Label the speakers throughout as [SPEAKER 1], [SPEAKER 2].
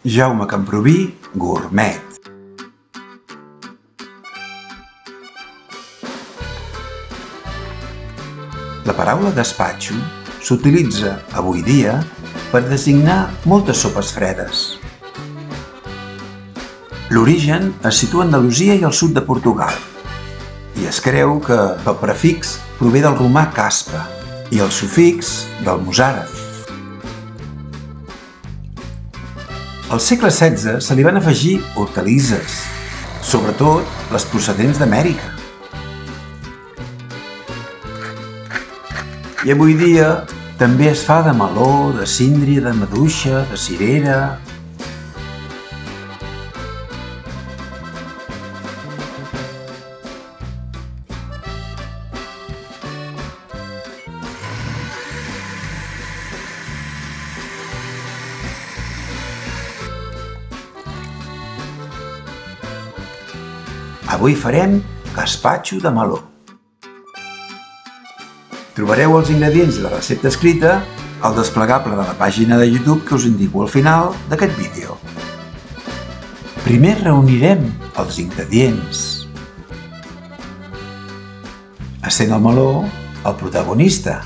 [SPEAKER 1] Jaume Camproví, gourmet. La paraula gaspatxo s'utilitza avui dia per designar moltes sopes fredes. L'origen es situa a Andalusia i al sud de Portugal, i es creu que el prefix prové del romà caspa i el sufix del mosàrab. Al segle XVI se li van afegir hortalisses, sobretot les procedents d'Amèrica. I avui dia també es fa de meló, de síndria, de maduixa, de cirera. Avui farem gaspatxo de meló. Trobareu els ingredients i la recepta escrita al desplegable de la pàgina de YouTube que us indico al final d'aquest vídeo. Primer reunirem els ingredients. Essent el meló el protagonista.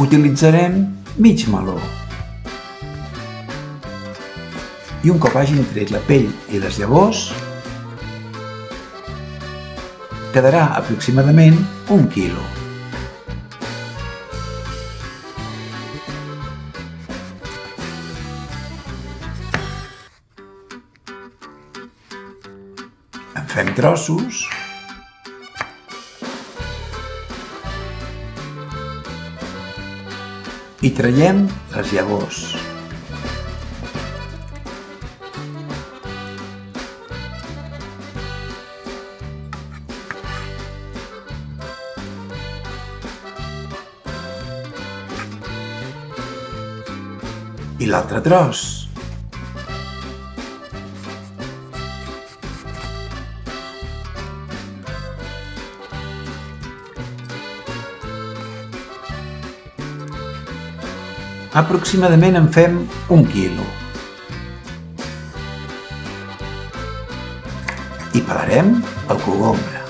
[SPEAKER 1] Utilitzarem mig meló. I un cop hagin tret la pell i les llavors, quedarà aproximadament 1 quilo. En fem trossos i traiem les llavors. I l'altre tros. Aproximadament en fem 1 quilo. I pelarem el cogombre.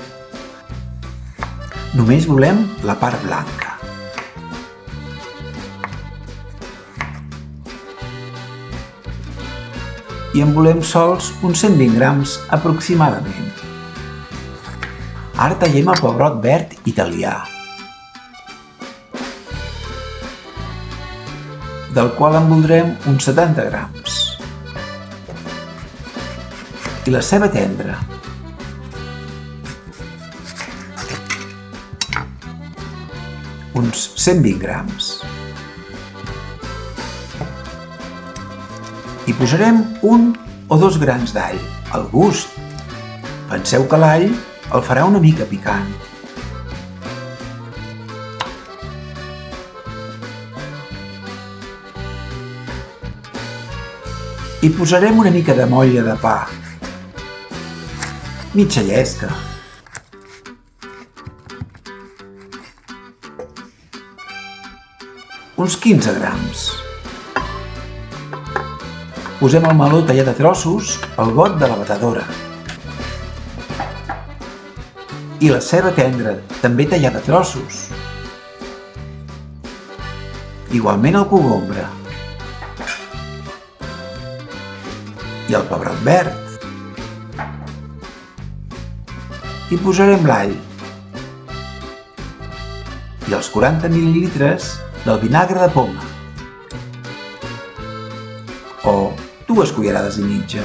[SPEAKER 1] Només volem la part blanca. I en volem sols uns 120 grams aproximadament. Ara tallem el pebrot verd italià, del qual en voldrem uns 70 grams. I la ceba tendra. Uns 120 grams. I posarem 1 o 2 grans d'all, al gust. Penseu que l'all el farà una mica picant. I posarem una mica de motlla de pa, mitja llesca. Uns 15 grams. Posem el meló tallat a trossos al got de la batedora. I la ceba tendra, també tallada a trossos. Igualment el cogombre. I el pebrot verd. I posarem l'all. I els 40 mil·lilitres del vinagre de poma. O 2 cullerades i mitja.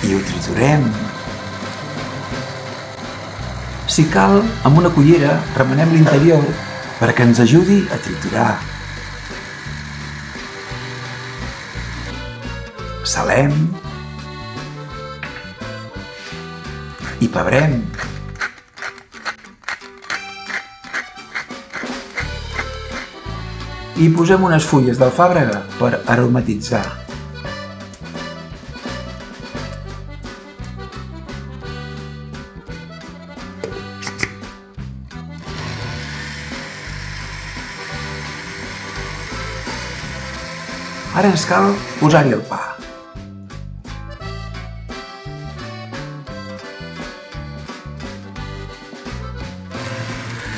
[SPEAKER 1] I ho triturem. Si cal, amb una cullera remenem l'interior perquè ens ajudi a triturar. Salem i pebrem. I posem unes fulles d'alfàbrega per aromatitzar. Ara ens cal posar-hi el pa.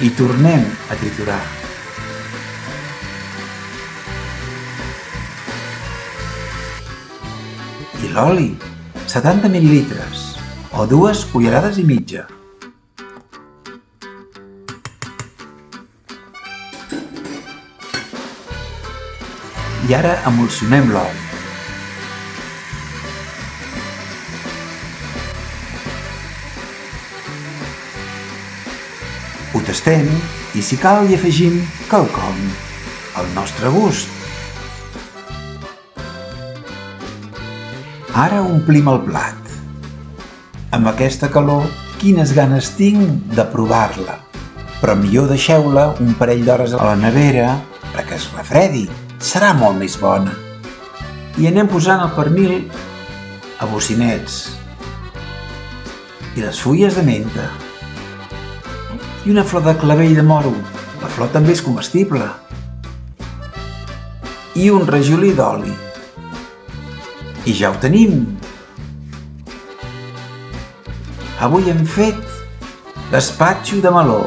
[SPEAKER 1] I tornem a triturar. I l'oli, 70 mil·lilitres o 2 cullerades i mitja. I ara emulsionem l'oli. Ho tastem i si cal hi afegim quelcom al nostre gust. Ara omplim el plat. Amb aquesta calor, quines ganes tinc de provar-la. Però millor deixeu-la un parell d'hores a la nevera perquè es refredi. Serà molt més bona. I anem posant el pernil a bocinets. I les fulles de menta. I una flor de clavell de moro. La flor també és comestible. I un rajolí d'oli. I ja ho tenim. Avui hem fet gaspatxo de meló.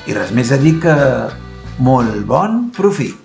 [SPEAKER 1] I res més a dir que molt bon profit.